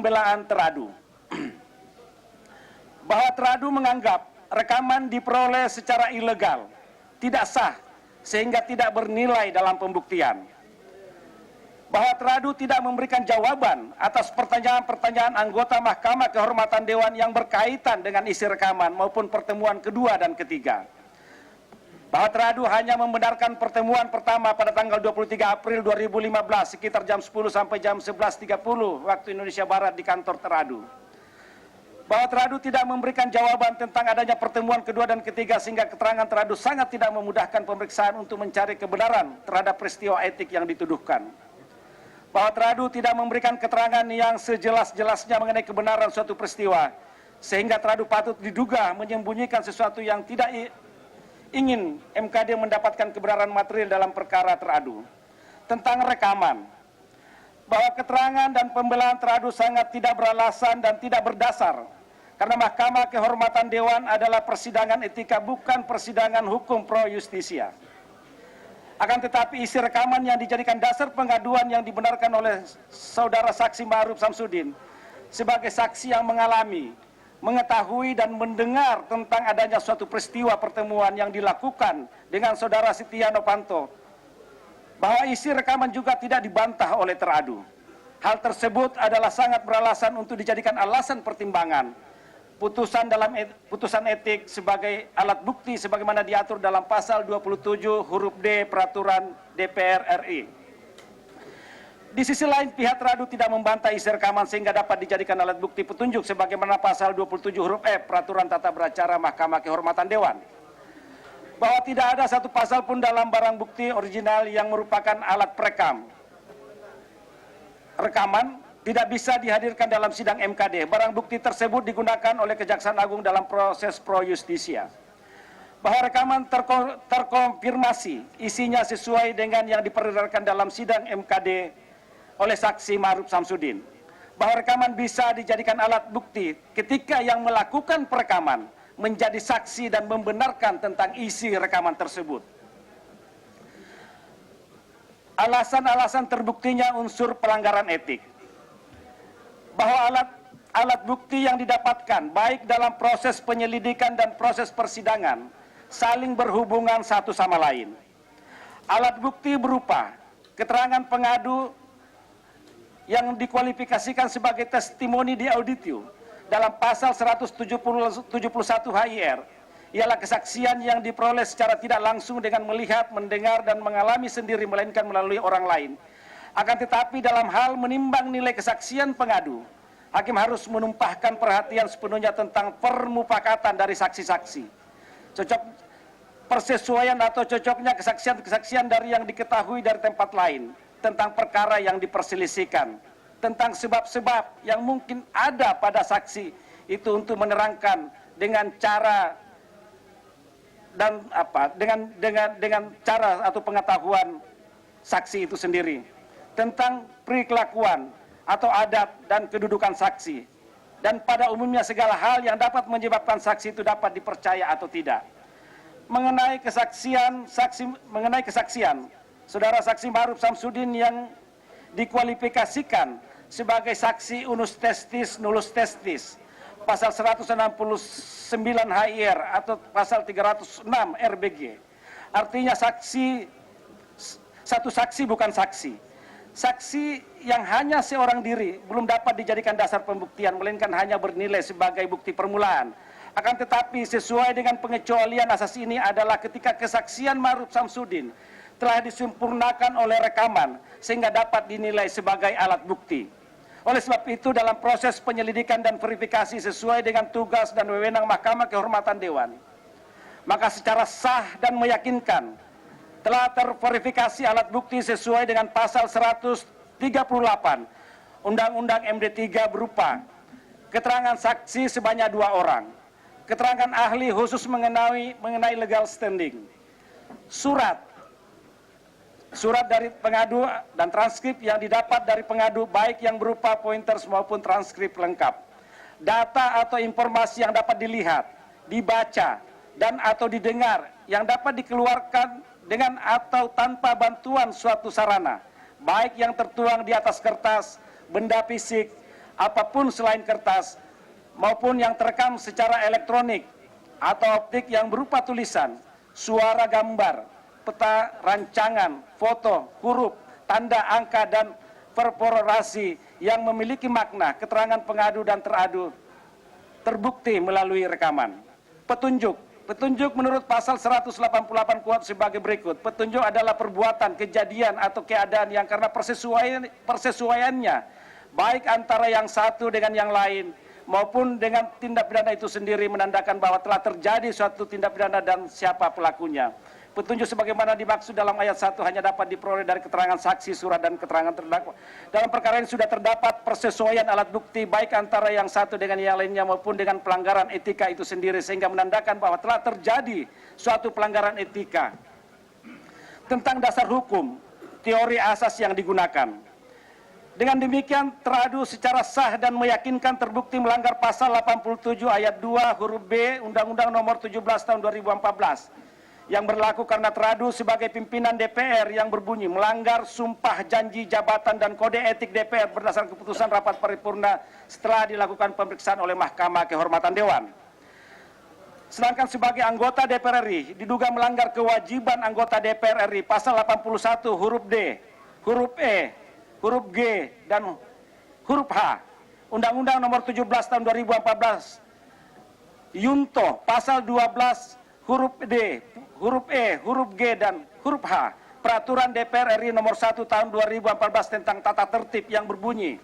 pembelaan teradu. Bahwa teradu menganggap rekaman diperoleh secara ilegal, tidak sah, sehingga tidak bernilai dalam pembuktian. Bahwa teradu tidak memberikan jawaban atas pertanyaan-pertanyaan anggota Mahkamah Kehormatan Dewan yang berkaitan dengan isi rekaman maupun pertemuan kedua dan ketiga. Bahwa teradu hanya membenarkan pertemuan pertama pada tanggal 23 April 2015 sekitar jam 10 sampai jam 11.30 waktu Indonesia Barat di kantor teradu. Bahwa teradu tidak memberikan jawaban tentang adanya pertemuan kedua dan ketiga sehingga keterangan teradu sangat tidak memudahkan pemeriksaan untuk mencari kebenaran terhadap peristiwa etik yang dituduhkan. Bahwa teradu tidak memberikan keterangan yang sejelas-jelasnya mengenai kebenaran suatu peristiwa, sehingga teradu patut diduga menyembunyikan sesuatu yang tidak ingin MKD mendapatkan kebenaran material dalam perkara teradu. Tentang rekaman, bahwa keterangan dan pembelaan teradu sangat tidak beralasan dan tidak berdasar, karena Mahkamah Kehormatan Dewan adalah persidangan etika, bukan persidangan hukum pro justisia. Akan tetapi isi rekaman yang dijadikan dasar pengaduan yang dibenarkan oleh saudara saksi Ma'ruf Samsudin sebagai saksi yang mengalami, mengetahui dan mendengar tentang adanya suatu peristiwa pertemuan yang dilakukan dengan saudara Setia Novanto, bahwa isi rekaman juga tidak dibantah oleh teradu. Hal tersebut adalah sangat beralasan untuk dijadikan alasan pertimbangan putusan etik sebagai alat bukti sebagaimana diatur dalam pasal 27 huruf D Peraturan DPR RI. Di sisi lain, pihak teradu tidak membantah isi rekaman sehingga dapat dijadikan alat bukti petunjuk sebagaimana pasal 27 huruf F Peraturan Tata Beracara Mahkamah Kehormatan Dewan. Bahwa tidak ada satu pasal pun dalam barang bukti original yang merupakan alat perekam. Rekaman tidak bisa dihadirkan dalam sidang MKD. Barang bukti tersebut digunakan oleh Kejaksaan Agung dalam proses pro justisia. Bahwa rekaman terkonfirmasi isinya sesuai dengan yang diperdengarkan dalam sidang MKD oleh saksi Ma'ruf Samsudin. Bahwa rekaman bisa dijadikan alat bukti ketika yang melakukan perekaman menjadi saksi dan membenarkan tentang isi rekaman tersebut. Alasan-alasan terbuktinya unsur pelanggaran etik. Bahwa alat bukti yang didapatkan baik dalam proses penyelidikan dan proses persidangan saling berhubungan satu sama lain. Alat bukti berupa keterangan pengadu yang dikualifikasikan sebagai testimoni di auditio dalam pasal 171 HIR ialah kesaksian yang diperoleh secara tidak langsung dengan melihat, mendengar, dan mengalami sendiri melainkan melalui orang lain. Akan tetapi dalam hal menimbang nilai kesaksian pengadu, hakim harus menumpahkan perhatian sepenuhnya tentang permufakatan dari saksi-saksi. Persesuaian atau cocoknya kesaksian-kesaksian dari yang diketahui dari tempat lain tentang perkara yang diperselisihkan, tentang sebab-sebab yang mungkin ada pada saksi itu untuk menerangkan dengan cara dan dengan cara atau pengetahuan saksi itu sendiri, tentang perilakuan atau adat dan kedudukan saksi, dan pada umumnya segala hal yang dapat menyebabkan saksi itu dapat dipercaya atau tidak. Mengenai kesaksian saudara saksi Ma'ruf Samsudin yang dikualifikasikan sebagai saksi unus testis nullus testis pasal 169 HIR atau pasal 306 RBG. Artinya satu saksi bukan saksi. Saksi yang hanya seorang diri belum dapat dijadikan dasar pembuktian, melainkan hanya bernilai sebagai bukti permulaan. Akan tetapi sesuai dengan pengecualian asas ini adalah ketika kesaksian Ma'ruf Samsudin telah disempurnakan oleh rekaman sehingga dapat dinilai sebagai alat bukti. Oleh sebab itu dalam proses penyelidikan dan verifikasi sesuai dengan tugas dan wewenang Mahkamah Kehormatan Dewan, maka secara sah dan meyakinkan telah terverifikasi alat bukti sesuai dengan pasal 138 Undang-Undang MD 3 berupa keterangan saksi sebanyak 2 orang, keterangan ahli khusus mengenai legal standing, surat dari pengadu dan transkrip yang didapat dari pengadu baik yang berupa pointers maupun transkrip lengkap, data atau informasi yang dapat dilihat, dibaca, dan atau didengar yang dapat dikeluarkan dengan atau tanpa bantuan suatu sarana, baik yang tertuang di atas kertas, benda fisik, apapun selain kertas maupun yang terekam secara elektronik atau optik yang berupa tulisan, suara, gambar, peta, rancangan, foto, huruf, tanda, angka, dan perforasi yang memiliki makna, keterangan pengadu dan teradu terbukti melalui rekaman. Petunjuk menurut pasal 188 kuhap sebagai berikut. Petunjuk adalah perbuatan, kejadian, atau keadaan yang karena persesuaiannya baik antara yang satu dengan yang lain maupun dengan tindak pidana itu sendiri menandakan bahwa telah terjadi suatu tindak pidana dan siapa pelakunya. Petunjuk sebagaimana dimaksud dalam ayat 1 hanya dapat diperoleh dari keterangan saksi, surat, dan keterangan terdakwa. Dalam perkara ini sudah terdapat persesuaian alat bukti baik antara yang satu dengan yang lainnya maupun dengan pelanggaran etika itu sendiri sehingga menandakan bahwa telah terjadi suatu pelanggaran etika. Tentang dasar hukum, teori asas yang digunakan. Dengan demikian teradu secara sah dan meyakinkan terbukti melanggar pasal 87 ayat 2 huruf B Undang-Undang Nomor 17 Tahun 2014 yang berlaku karena teradu sebagai pimpinan DPR yang berbunyi melanggar sumpah janji jabatan dan kode etik DPR berdasarkan keputusan rapat paripurna setelah dilakukan pemeriksaan oleh Mahkamah Kehormatan Dewan. Sedangkan sebagai anggota DPR RI diduga melanggar kewajiban anggota DPR RI pasal 81 huruf D, huruf E, huruf G, dan huruf H Undang-Undang Nomor 17 Tahun 2014 Yunto pasal 12 huruf D, huruf E, huruf G, dan huruf H Peraturan DPR RI Nomor 1 Tahun 2014 tentang tata tertib yang berbunyi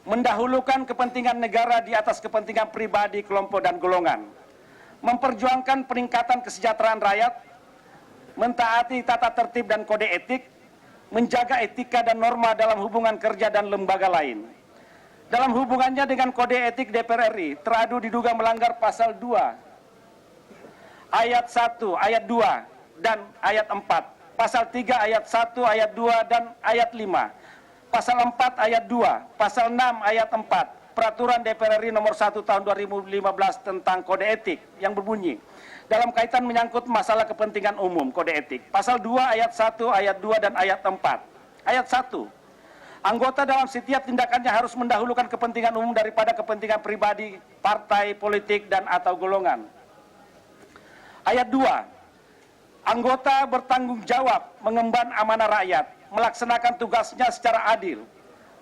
mendahulukan kepentingan negara di atas kepentingan pribadi, kelompok, dan golongan, memperjuangkan peningkatan kesejahteraan rakyat, mentaati tata tertib dan kode etik, menjaga etika dan norma dalam hubungan kerja dan lembaga lain. Dalam hubungannya dengan kode etik DPR RI, teradu diduga melanggar pasal 2 ayat 1, ayat 2, dan ayat 4, pasal 3 ayat 1, ayat 2, dan ayat 5, pasal 4 ayat 2, pasal 6 ayat 4, Peraturan DPR RI Nomor 1 Tahun 2015 tentang kode etik yang berbunyi dalam kaitan menyangkut masalah kepentingan umum kode etik, pasal 2 ayat 1, ayat 2, dan ayat 4. Ayat 1, anggota dalam setiap tindakannya harus mendahulukan kepentingan umum daripada kepentingan pribadi, partai, politik, dan atau golongan. Ayat 2, anggota bertanggung jawab mengemban amanah rakyat, melaksanakan tugasnya secara adil,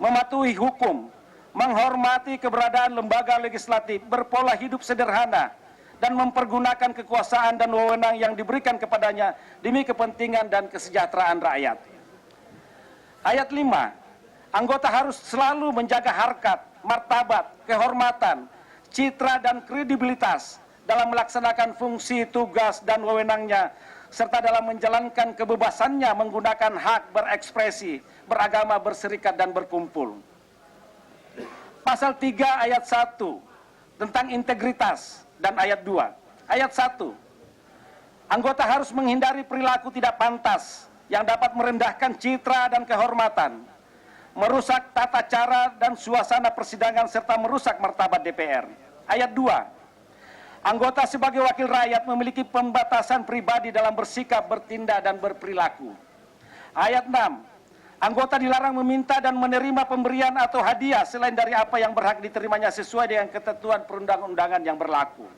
mematuhi hukum, menghormati keberadaan lembaga legislatif, berpola hidup sederhana, dan mempergunakan kekuasaan dan wewenang yang diberikan kepadanya demi kepentingan dan kesejahteraan rakyat. Ayat 5, anggota harus selalu menjaga harkat, martabat, kehormatan, citra, dan kredibilitas dalam melaksanakan fungsi, tugas, dan wewenangnya, serta dalam menjalankan kebebasannya menggunakan hak berekspresi, beragama, berserikat, dan berkumpul. Pasal 3 ayat 1 tentang integritas dan ayat 2. Ayat 1, anggota harus menghindari perilaku tidak pantas yang dapat merendahkan citra dan kehormatan, merusak tata cara dan suasana persidangan, serta merusak martabat DPR. Ayat 2, anggota sebagai wakil rakyat memiliki pembatasan pribadi dalam bersikap, bertindak, dan berperilaku. Ayat 6, anggota dilarang meminta dan menerima pemberian atau hadiah selain dari apa yang berhak diterimanya sesuai dengan ketentuan perundang-undangan yang berlaku.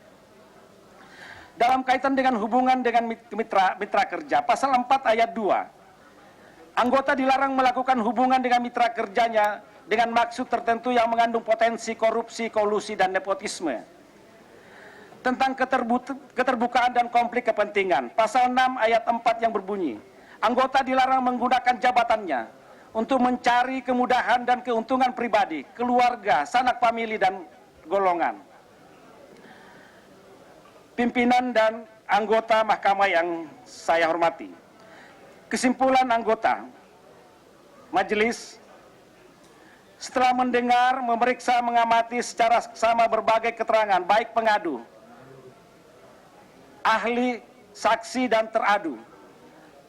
Dalam kaitan dengan hubungan dengan mitra kerja, pasal 4 ayat 2, anggota dilarang melakukan hubungan dengan mitra kerjanya dengan maksud tertentu yang mengandung potensi korupsi, kolusi, dan nepotisme. Tentang keterbukaan dan konflik kepentingan, pasal 6 ayat 4 yang berbunyi, anggota dilarang menggunakan jabatannya untuk mencari kemudahan dan keuntungan pribadi, keluarga, sanak famili, dan golongan. Pimpinan dan anggota mahkamah yang saya hormati, kesimpulan anggota majelis setelah mendengar, memeriksa, mengamati secara seksama berbagai keterangan, baik pengadu, ahli, saksi, dan teradu,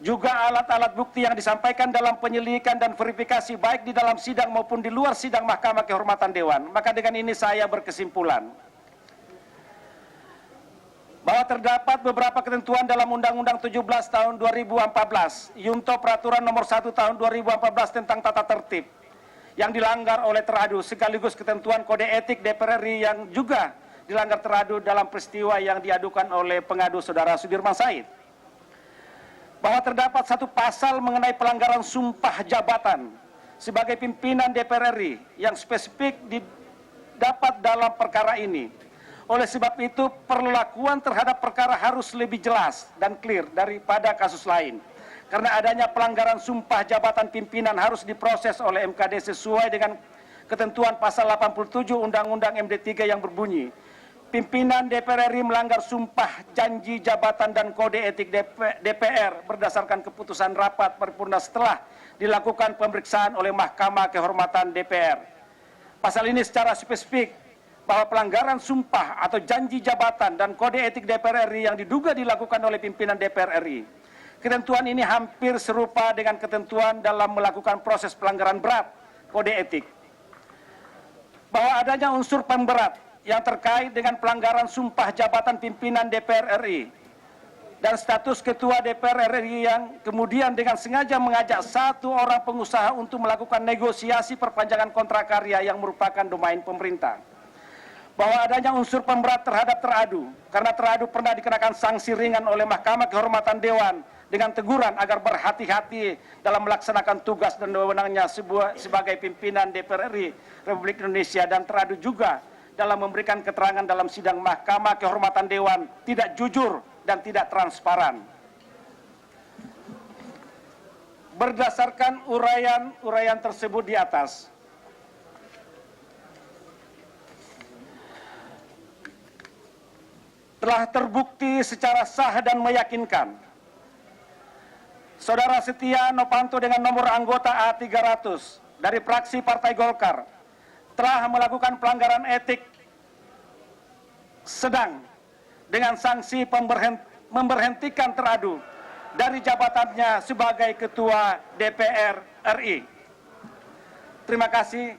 juga alat-alat bukti yang disampaikan dalam penyelidikan dan verifikasi baik di dalam sidang maupun di luar sidang Mahkamah Kehormatan Dewan, maka dengan ini saya berkesimpulan bahwa terdapat beberapa ketentuan dalam Undang-Undang 17 Tahun 2014 Yunto Peraturan Nomor 1 Tahun 2014 tentang tata tertib yang dilanggar oleh teradu, sekaligus ketentuan kode etik DPR RI yang juga dilanggar teradu dalam peristiwa yang diadukan oleh pengadu Saudara Sudirman Said. Bahwa terdapat satu pasal mengenai pelanggaran sumpah jabatan sebagai pimpinan DPR RI yang spesifik didapat dalam perkara ini. Oleh sebab itu, perlakuan terhadap perkara harus lebih jelas dan clear daripada kasus lain. Karena adanya pelanggaran sumpah jabatan pimpinan harus diproses oleh MKD sesuai dengan ketentuan pasal 87 Undang-Undang MD3 yang berbunyi, pimpinan DPR RI melanggar sumpah janji jabatan dan kode etik DPR berdasarkan keputusan rapat paripurna setelah dilakukan pemeriksaan oleh Mahkamah Kehormatan DPR. Pasal ini secara spesifik bahwa pelanggaran sumpah atau janji jabatan dan kode etik DPR RI yang diduga dilakukan oleh pimpinan DPR RI. Ketentuan ini hampir serupa dengan ketentuan dalam melakukan proses pelanggaran berat kode etik. Bahwa adanya unsur pemberat yang terkait dengan pelanggaran sumpah jabatan pimpinan DPR RI dan status ketua DPR RI yang kemudian dengan sengaja mengajak satu orang pengusaha untuk melakukan negosiasi perpanjangan kontrak karya yang merupakan domain pemerintah. Bahwa adanya unsur pemberat terhadap teradu, karena teradu pernah dikenakan sanksi ringan oleh Mahkamah Kehormatan Dewan dengan teguran agar berhati-hati dalam melaksanakan tugas dan wewenangnya sebagai pimpinan DPR RI Republik Indonesia, dan teradu juga dalam memberikan keterangan dalam sidang Mahkamah Kehormatan Dewan tidak jujur dan tidak transparan. Berdasarkan uraian tersebut di atas, telah terbukti secara sah dan meyakinkan Saudara Setia Novanto dengan nomor anggota A300 dari fraksi Partai Golkar telah melakukan pelanggaran etik sedang dengan sanksi memberhentikan teradu dari jabatannya sebagai Ketua DPR RI. Terima kasih.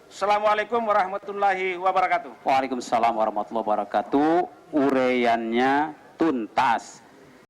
Assalamualaikum warahmatullahi wabarakatuh. Waalaikumsalam warahmatullahi wabarakatuh. Uraiannya tuntas.